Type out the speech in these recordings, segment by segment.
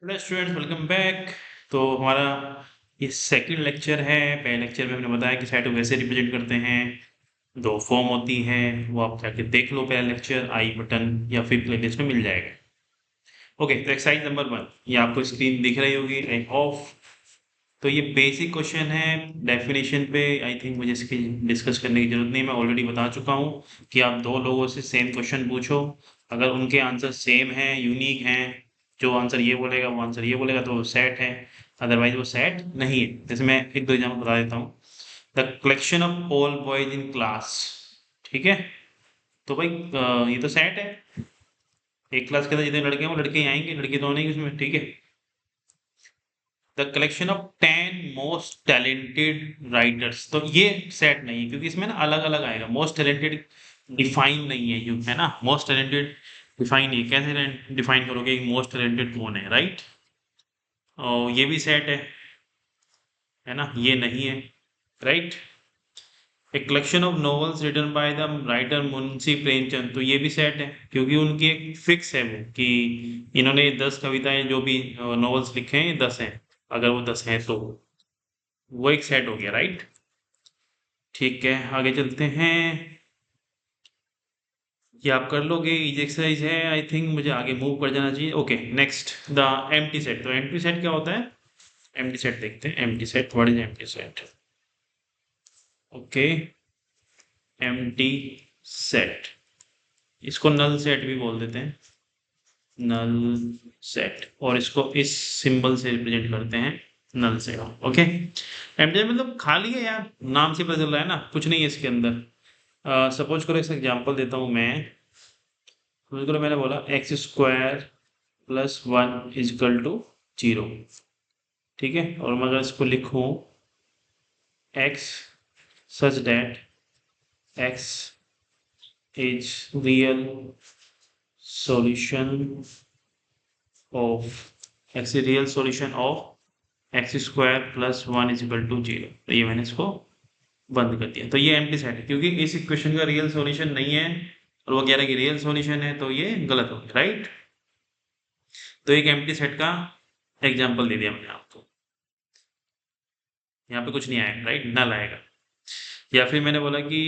Hello students, welcome back. तो हमारा ये सेकंड लेक्चर है। पहले लेक्चर में हमने बताया कि सेट को कैसे रिप्रेजेंट करते हैं। दो फॉर्म होती है, वो आप जाके देख लो। पहला लेक्चर आई बटन या फिर प्लेलिस्ट में मिल जाएगा। ओके, तो एक्सरसाइज नंबर 1 ये आपको स्क्रीन दिख रही होगी, आई ऑफ। तो ये बेसिक क्वेश्चन है डेफिनेशन पे। आई थिंक मुझे इसकी डिस्कस करने की जरूरत नहीं, मैं ऑलरेडी बता चुका हूँ कि आप दो लोगों से सेम क्वेश्चन पूछो। अगर उनके आंसर सेम हैं, यूनिक हैं, जो आंसर ये बोलेगा वो आंसर ये बोलेगा, तो सेट है। अदरवाइज वो सेट नहीं है। जैसे मैं एक दो एग्जाम्पल बता देता हूँ। The collection of all boys in class. ठीक है, तो भाई ये तो सेट है। एक क्लास के अंदर जितने लड़के हैं वो लड़के ही आएंगे, लड़के तो नहीं उसमें। ठीक है, the collection of 10 most talented writers, तो ये सेट नहीं है क्योंकि इसमें ना अलग अलग आएगा। मोस्ट टैलेंटेड डिफाइन नहीं है, यू है ना। मोस्ट टैलेंटेड डिफाइन नहीं है, कैसे डिफाइन करोगे कि मोस्ट टैलेंटेड कौन है, राइट। और ये भी सेट है ना, ये नहीं है, right. A collection of novels written by the writer Munshi Premchand, तो ये भी सेट है क्योंकि उनकी एक फिक्स है वो कि इन्होंने 10 कविताएं जो भी नॉवेल्स लिखे हैं 10 हैं। अगर वो 10 हैं तो वो एक सेट हो गया, राइट। ठीक है, आगे चलते हैं। ये आप कर लोगे, इजी एक्सरसाइज है। आई थिंक मुझे आगे मूव कर जाना चाहिए। Okay, next the empty set. तो एम्प्टी सेट क्या होता है? एम्प्टी सेट देखते हैं। Empty set, what is empty set? Okay, empty set, इसको नल सेट भी बोल देते हैं, नल सेट। और इसको इस सिंबल से रिप्रेजेंट करते हैं, नल सेट। ओके, एम्प्टी मतलब खाली है यार, नाम से पता चल रहा है ना, कुछ नहीं है इसके अंदर। सपोज करो, इस एग्जांपल देता हूँ मैं। सपोज करो मैंने बोला x square plus 1 is equal to 0। ठीक है, और मैं अगर इसको लिखूं x such that x is real solution of x is real solution of x square plus 1 is equal to 0, तो ये मैंने इसको बंद कर दिया। तो ये एम्प्टी सेट है क्योंकि इस इक्वेशन का रियल सॉल्यूशन नहीं है और वो कह रहा है कि रियल सॉल्यूशन है, तो ये गलत हो गया, राइट। तो एक एम्प्टी सेट का एग्जांपल दे दिया मैंने आपको। यहाँ पे कुछ नहीं आएगा, राइट, नल आएगा। या फिर मैंने बोला कि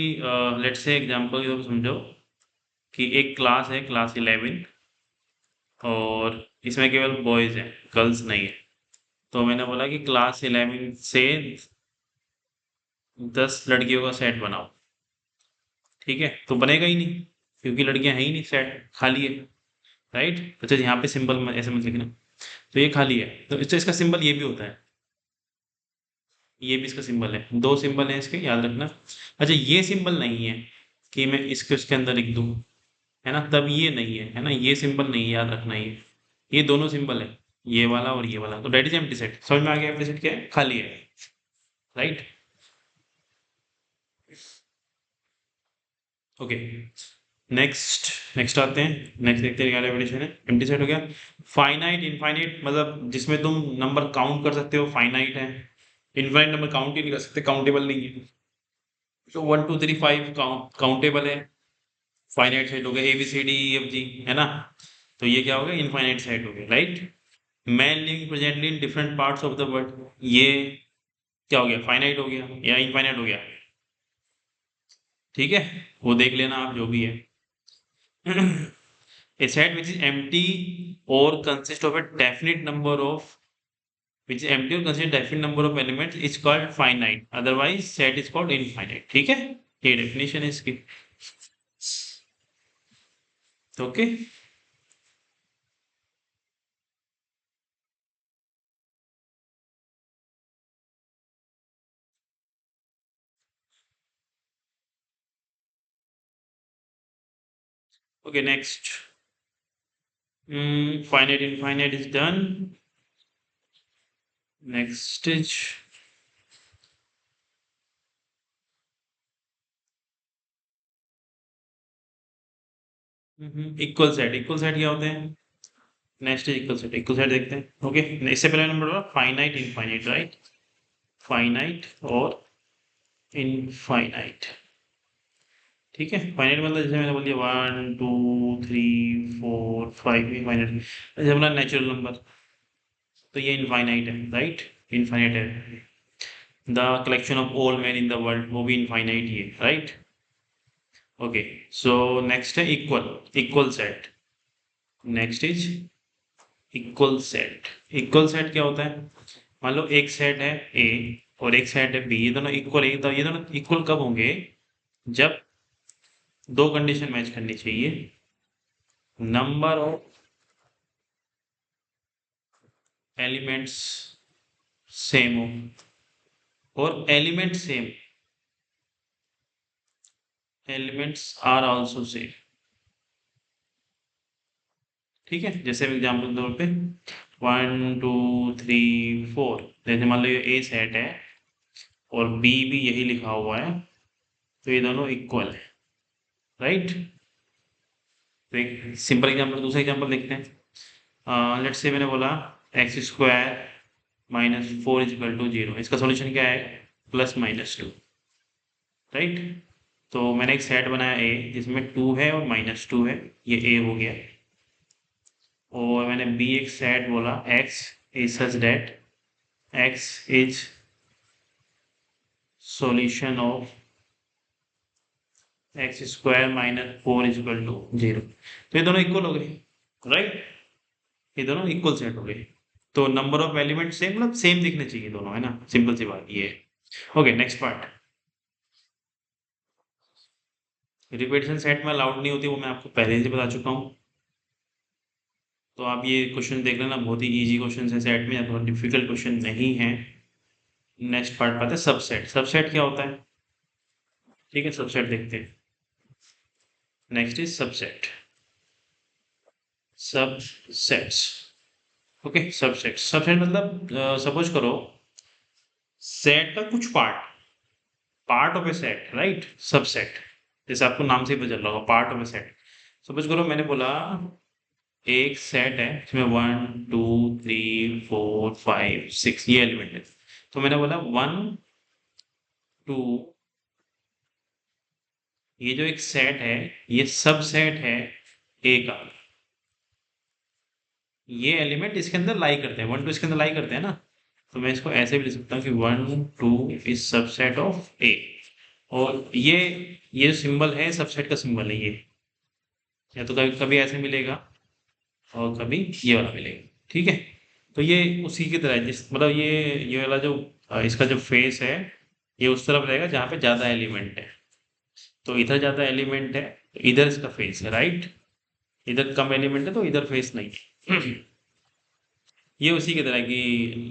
लेट्स से एग्जांपल के तौर पे समझो कि एक क्लास है, क्लास 11, और इसमें केवल बॉयज हैं, गर्ल्स नहीं है। तो मैंने बोला कि क्लास 11 से 10 लड़कियों का सेट बनाओ। ठीक है, तो बनेगा ही नहीं क्योंकि लड़कियां हैं ही नहीं, सेट खाली है, राइट। अच्छा, यहाँ पे सिंबल ऐसे मत लिखना, तो ये खाली है। तो इसका सिंबल ये भी होता है, ये भी इसका सिंबल है। दो सिंबल है इसके, याद रखना। अच्छा, ये सिंबल नहीं है कि मैं इसके उसके अंदर लिख दूं, है ना, तब ये नहीं है ना, ये सिंबल नहीं है, याद रखना। ये दोनों सिंबल है, ये वाला और ये वाला। तो डेट इज एम्प्टी सेट। समझ में आ गया? एम्प्टी सेट क्या है? खाली है, राइट। ओके, नेक्स्ट नेक्स्ट आते हैं। नेक्स्ट देखते हैं क्या डेफिनेशन है। एम्प्टी सेट हो गया। फाइनाइट इनफाइनाइट, मतलब जिसमें तुम नंबर काउंट कर सकते हो, फाइनाइट है। इनफाइनाइट नंबर काउंट ही नहीं कर सकते, काउंटेबल नहीं है। तो 1 2 3 5 काउंटेबल है, फाइनाइट सेट हो गया। A B C D E F G, है ना। तो ये क्या हो गया? इनफाइनाइट सेट हो गया, right. Man living presently in different parts of the world, ये क्या हो गया? फाइनाइट हो गया या इनफाइनाइट हो गया? ठीक है, वो देख लेना आप, जो भी है। A set which is empty or consist of a definite number of which is empty or consist definite number of elements is called finite, otherwise set is called infinite। ठीक है, ये डेफिनेशन है इसकी। Okay, okay, next. finite infinite is done। next is equal set. Equal set क्या होते हैं? Next is equal set. Equal set देखते हैं। ओके, इससे पहले नंबर होगा फाइनाइट इनफाइनाइट, राइट। फाइनाइट और इनफाइनाइट, ठीक है। फाइनाइट मतलब जैसे मैंने बोल दिया 1 2 3 4 5 इनफाइनाइट, जैसे अपना नेचुरल नंबर। तो ये इनफाइनाइट है, राइट, इनफाइनाइट है। The collection of all man in the world, वो भी इनफाइनाइट ही है, राइट। ओके, सो नेक्स्ट है equal, equal set. Next is equal set. Equal set क्या होता है? मान लो एक सेट है ए और एक सेट है बी, ये दोनों इक्वल है, तो ये दोनों इक्वल कब होंगे? जब दो कंडीशन मैच करनी चाहिए, नंबर ऑफ एलिमेंट्स सेम हो और element same, elements are also same. ठीक है, जैसे एग्जाम्पल तौर पे 1 2 3 4, जैसे मान लो ये ए सेट है और बी भी यही लिखा हुआ है, तो ये दोनों इक्वल है, राइट। तो एक सिंपल एग्जाम्पल, दूसरा एग्जाम्पल देखते हैं। लेट्स से मैंने बोला x square minus 4 is equal to 0, इसका सॉल्यूशन क्या है? Plus minus 2, right. तो मैंने एक सेट बनाया ए जिसमें 2 है और माइनस 2 है, ये ए हो गया। और मैंने बी एक सेट बोला x is such that x is solution of x square minus 4 is equal to 0। तो ये दोनों इक्वल हो गए, राइट, ये दोनों इक्वल सेट हो गए। तो नंबर ऑफ एलिमेंट सेम, मतलब सेम दिखने चाहिए दोनों, है ना, सिंपल सी बात ये है। Okay, next part. Repetition set में अलाउड नहीं होती, वो मैं आपको पहले से बता चुका हूँ। तो आप ये क्वेश्चन देख लेना, बहुत ही इजी क्वेश्चन है सेट में, या बहुत डिफिकल्ट क्वेश्चन नहीं है। नेक्स्ट पार्ट पाते हैं सबसेट। सबसेट क्या होता है? ठीक है, सबसेट देखते हैं। Next is subset, subsets. Okay, subset, subset मतलब सपोज करो सेट का कुछ part, part of A set, right, subset. जैसे आपको नाम से ही पता चल रहा होगा, part of A set. Suppose करो मैंने बोला एक सेट है जिसमें 1 2 3 4 5 6 ये एलिमेंट है, तो मैंने बोला 1 2, ये जो एक सेट है ये सब सेट है ए का, ये एलिमेंट इसके अंदर लाई करते हैं, 1 2 इसके अंदर लाई करते हैं ना, तो मैं इसको ऐसे भी लिख सकता हूँ कि 1 2 इज सबसेट ऑफ ए। और ये सिंबल है सबसेट का सिंबल है ये, या तो कभी कभी ऐसे मिलेगा और कभी ये वाला मिलेगा, ठीक है। तो ये उसी की तरह है, जिस मतलब ये वाला जो इसका जो फेस है ये उस तरफ रहेगा जहाँ पे ज़्यादा एलिमेंट है, तो इधर ज़्यादा एलिमेंट है तो इधर इसका फेस है, राइट। इधर कम एलिमेंट है तो इधर फेस नहीं है। ये उसी की तरह की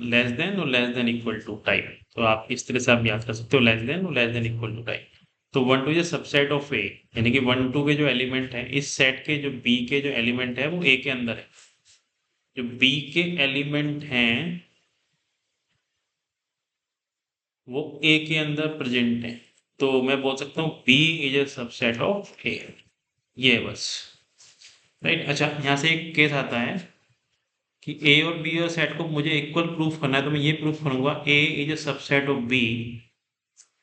लेस देन और less than equal to type, तो आप इस तरह से आप याद कर सकते हो, लेस देन और less than equal to type. तो 1 2 इज सबसेट ऑफ ए, यानी कि 1 2 के जो एलिमेंट है इस सेट के, जो बी के जो एलिमेंट है वो ए के अंदर है, जो बी के एलिमेंट हैं वो ए के अंदर प्रेजेंट है, तो मैं बोल सकता हूँ B is a subset of A, ये है बस, राइट। अच्छा, यहाँ से एक केस आता है कि ए और बी और सेट को मुझे इक्वल प्रूफ करना है, तो मैं ये प्रूफ करूंगा A is a subset of B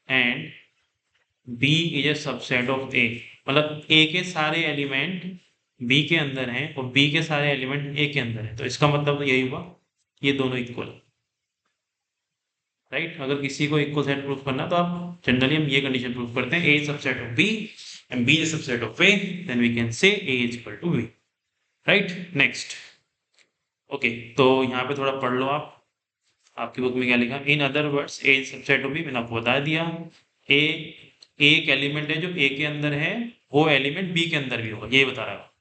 and B is a subset of A, मतलब ए के सारे एलिमेंट बी के अंदर हैं और बी के सारे एलिमेंट ए के अंदर हैं, तो इसका मतलब तो यही हुआ ये दोनों इक्वल, राइट। अगर किसी को इक्वल सेट प्रूफ करना तो आप जनरली हम ये कंडीशन प्रूफ करते हैं, A is subset of B and B is subset of A, then we can say A is equal to B, right. Next, okay, तो यहाँ पे थोड़ा पढ़ लो आप, आपकी बुक में क्या लिखा, in other words A is subset of B, मैंने आपको बता दिया। ए एक एलिमेंट है जो ए के अंदर है, वो एलिमेंट बी के अंदर भी होगा, ये बता रहा है।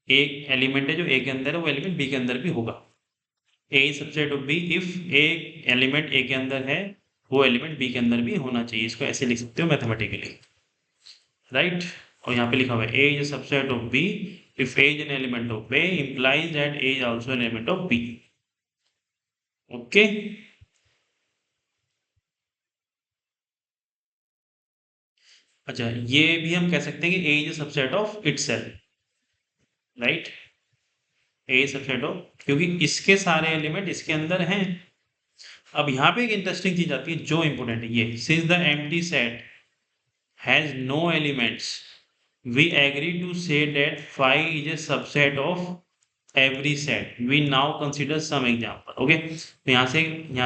एक एलिमेंट है जो ए के अंदर है, वो एलिमेंट बी के अंदर भी होगा। A is subset of B if एक एलिमेंट ए के अंदर है, वो एलिमेंट बी के अंदर भी होना चाहिए, इसको ऐसे लिख सकते हो मैथमेटिकली, राइट। और यहाँ पे लिखा हुआ है A is subset of B if a is an element of A implies that a is also an element of B. Okay, अच्छा, ये भी हम कह सकते हैं कि A is subset of itself, right. A subset of, क्योंकि इसके सारे एलिमेंट इसके अंदर हैं। अब यहाँ पे एक इंटरेस्टिंग चीज आती है जो इंपोर्टेंट है, ये since the empty set has no elements we agree to say that phi is a subset of every set we now consider some example. Okay, तो यहाँ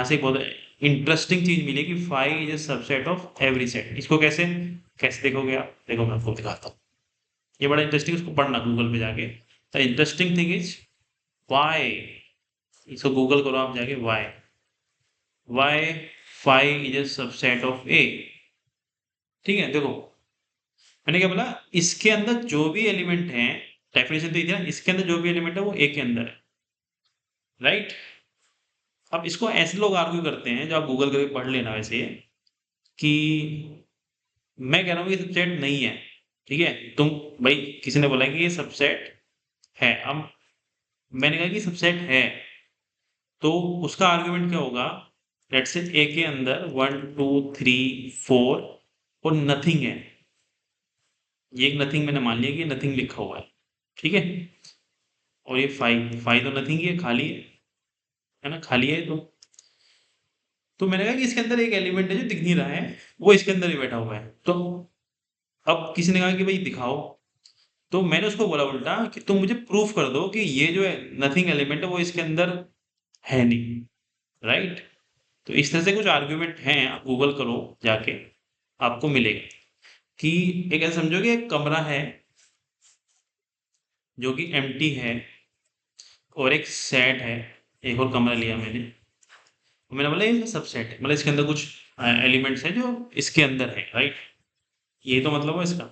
से एक बहुत इंटरेस्टिंग चीज मिलेगी, five is a subset of every set. इसको कैसे कैसे देखोगे आप? देखो मैं आपको दिखाता हूँ, ये बड़ा इंटरेस्टिंग, उसको पढ़ना गूगल पे जाके। The interesting thing is why, इसको गूगल करो आप जाके, why five is a subset of A. ठीक है, देखो मैंने क्या बोला, इसके अंदर जो भी एलिमेंट है, डेफिनेशन तो ये थी ना, इसके अंदर जो भी एलिमेंट है वो ए के अंदर है, राइट। अब इसको ऐसे लोग आर्ग्यू करते हैं, जो आप गूगल करके पढ़ लेना वैसे, कि मैं कह रहा हूँ ये सबसेट नहीं है, ठीक है, तुम भाई किसी ने बोला कि ये सबसेट है, अब मैंने कहा कि सबसेट है, तो उसका आर्गुमेंट क्या होगा, लेट्स से ए के अंदर 1 2 3 4 और नथिंग है, ये एक नथिंग मैंने मान लिया कि नथिंग लिखा हुआ है, ठीक है, और ये फाइव फाइव तो नथिंग ही है, खाली है ना, खाली है, तो मैंने कहा कि इसके अंदर एक एलिमेंट है जो दिख नहीं रहा है, वो इसके अंदर ही बैठा हुआ है। तो अब किसी ने कहा कि भाई दिखाओ, तो मैंने उसको बोला उल्टा कि तुम मुझे प्रूफ कर दो कि ये जो है नथिंग एलिमेंट है वो इसके अंदर है नहीं, राइट। तो इस तरह से कुछ आर्ग्यूमेंट हैं, आप गूगल करो जाके, आपको मिलेगा कि एक ऐसा समझो कि एक कमरा है जो कि एम्प्टी है, और एक सेट है, एक और कमरा लिया मैंने, तो मैंने बोला ये सबसेट है, मतलब इसके अंदर कुछ एलिमेंट्स हैं जो इसके अंदर है, राइट, ये तो मतलब है इसका।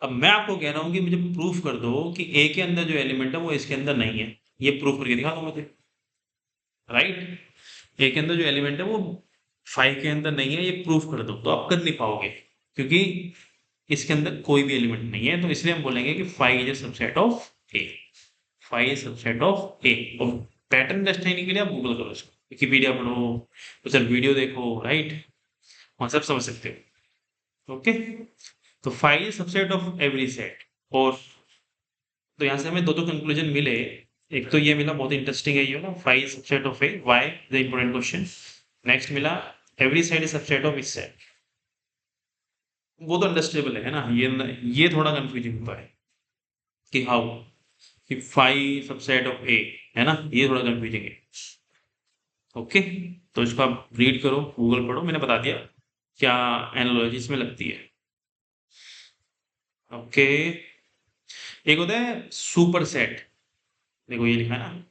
अब मैं आपको कह रहा हूँ कि मुझे प्रूफ कर दो कि ए के अंदर जो एलिमेंट है वो इसके अंदर नहीं है, ये प्रूफ करके दिखा दो मुझे, राइट। ए के अंदर जो एलिमेंट है वो फाइव के अंदर नहीं है, ये प्रूफ कर दो, तो आप कर नहीं पाओगे, क्योंकि इसके अंदर कोई भी एलिमेंट नहीं है, तो इसलिए हम बोलेंगे कि five is a subset of A, five is subset of A. और पैटर्न अंडरस्टैंडिंग के लिए आप गूगल करो इसको, विकिपीडिया पढ़ो, उस वीडियो देखो, राइट, वहाँ सब समझ सकते हो। ओके, तो five is subset of every set. और तो यहाँ से हमें दो कंक्लूजन मिले, एक तो ये मिला बहुत इंटरेस्टिंग है ये ना, five subset of A, why the important question. Next मिला every set is subset of इस सेट, वो तो अंडरस्टेबल है ना, ये थोड़ा कंफ्यूजिंग होता है कि हाउ, कि फाइव सबसेट ऑफ ए, है ना, ये थोड़ा कंफ्यूजिंग है। ओके, तो इसको आप रीड करो, गूगल पढ़ो, मैंने बता दिया क्या एनालॉजी इसमें लगती है। ओके, एक होता है सुपर सेट, देखो ये लिखा है ना,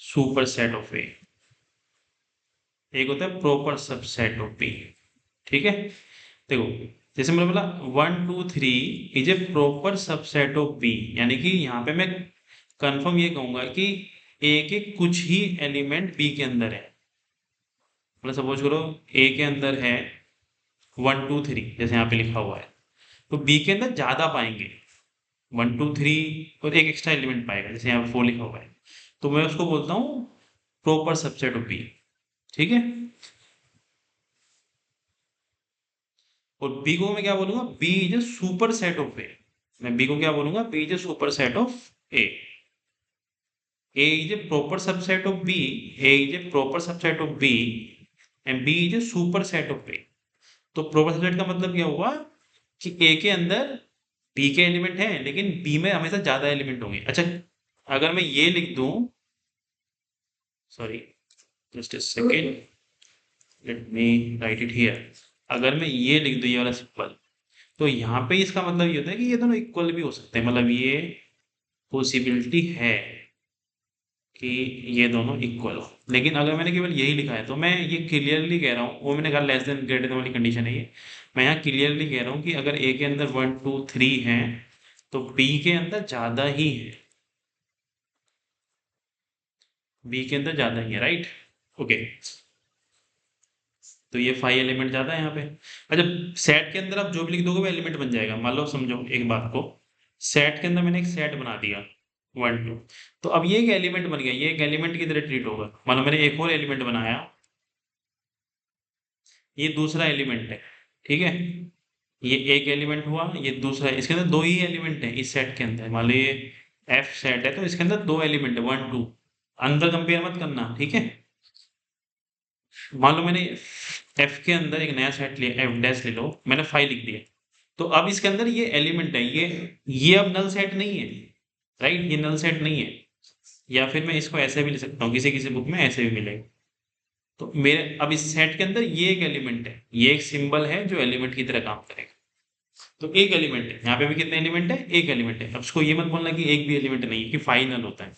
सुपर सेट ऑफ ए, एक होता है प्रॉपर सबसेट ऑफ बी, ठीक है। देखो जैसे मैंने बोला 1 2 3 is a proper subset of B, यानी कि यहाँ पे मैं कंफर्म ये कहूंगा कि ए के कुछ ही एलिमेंट बी के अंदर है, मतलब सपोज करो ए के अंदर है 1 2 3 जैसे यहाँ पे लिखा हुआ है, तो बी के अंदर ज्यादा पाएंगे, 1 2 3 और एक एक्स्ट्रा एलिमेंट पाएगा, जैसे यहाँ पे 4 लिखा हुआ है, तो मैं उसको बोलता हूँ प्रॉपर सबसेट ऑफ बी, ठीक है। और बी को मैं क्या बोलूंगा, B is a super set of A, मैं बी को क्या बोलूंगा, B is a super set of A, A is a proper subset of B, A is a proper subset of B, and B is a super set of A. तो proper subset का मतलब क्या हुआ कि ए के अंदर B के element हैं, लेकिन बी में हमेशा ज्यादा एलिमेंट होंगे। अच्छा, अगर मैं ये लिख दूं, sorry just a second, let me right it here, अगर मैं ये लिख दूं ये वाला सिंपल, तो यहाँ पे इसका मतलब ये होता है कि ये दोनों इक्वल भी हो सकते हैं, मतलब ये पॉसिबिलिटी है कि ये दोनों इक्वल हो। लेकिन अगर मैंने केवल यही लिखा है तो मैं ये क्लियरली कह रहा हूँ, वो मैंने कहा लेस देन ग्रेटर देन वाली कंडीशन है ये, मैं यहाँ क्लियरली कह रहा हूँ कि अगर ए के अंदर 1 2 3 है तो बी के अंदर ज्यादा ही है, बी के अंदर ज्यादा ही है, राइट। ओके, तो ये 5 एलिमेंट ज्यादा है यहाँ पे। अच्छा, सेट के अंदर आप जो भी लिख दोगे वो एलिमेंट बन जाएगा, मान लो समझो एक बात को, सेट के अंदर मैंने एक सेट बना दिया 1 2, तो अब ये एक एलिमेंट बन गया, ये एक एलिमेंट की तरह ट्रीट होगा। मान लो मैंने एक और एलिमेंट बनाया, ये दूसरा एलिमेंट है, ठीक है, ये एक एलिमेंट हुआ, ये दूसरा, इसके अंदर दो ही एलिमेंट है इस सेट के अंदर, मान लो ये एफ सेट है तो इसके अंदर दो एलिमेंट है 1 2, अंदर कंपेयर मत करना, ठीक है। मान लो मैंने एफ के अंदर एक नया सेट लिया, एफ डैश ले लो, मैंने 5 लिख दिया, तो अब इसके अंदर ये एलिमेंट है, ये अब नल सेट नहीं है, राइट, ये नल सेट नहीं है, या फिर मैं इसको ऐसे भी ले सकता हूँ, किसी किसी बुक में ऐसे भी मिलेगा। तो मेरे अब इस सेट के अंदर ये एक एलिमेंट है, ये एक सिंबल है जो एलिमेंट की तरह काम करेगा। तो एक एलिमेंट है, यहाँ पे भी कितने एलिमेंट है, एक एलिमेंट है। अब इसको ये मत बोलना कि एक भी एलिमेंट नहीं है, कि फाइनल होता है।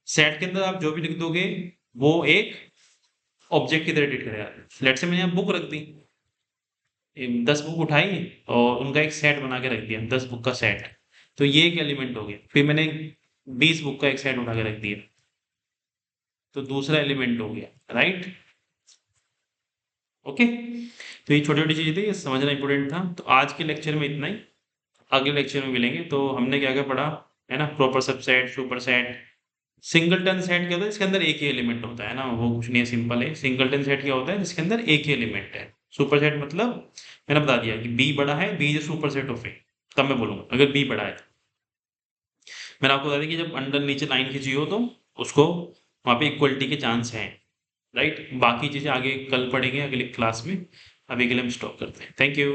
सेट के अंदर आप जो भी लिख दोगे वो एक ऑब्जेक्ट की तरह ट्रीट करेगा। लेट से मैंने यहाँ बुक रख दी, 10 बुक उठाई और उनका एक सेट बना के रख दिया, 10 बुक का सेट, तो ये एक एलिमेंट हो गया। फिर मैंने 20 बुक का एक सेट उठा के रख दिया, तो दूसरा एलिमेंट हो गया, राइट। ओके, तो ये छोटी छोटी चीजें थी, ये समझना इंपॉर्टेंट था। तो आज के लेक्चर में इतना ही, अगले लेक्चर में मिलेंगे। तो हमने क्या क्या पढ़ा, है ना, proper subset, super set. Singleton set क्या होता है, इसके अंदर एक ही एलिमेंट होता है ना, वो कुछ नहीं है, सिंपल है। सिंगलटन सेट क्या होता है, जिसके अंदर एक ही एलिमेंट है। सुपर सेट मतलब मैंने बता दिया कि बी बड़ा है, B is super set of A, तब मैं बोलूंगा अगर बी बड़ा है तो। मैंने आपको बता दिया कि जब अंडर नीचे लाइन खींची हो तो उसको वहां पे इक्वलिटी के चांस हैं, राइट। बाकी चीजें आगे कल पढ़ेंगे अगली क्लास में। अभी के लिए हम स्टॉप करते हैं। Thank you.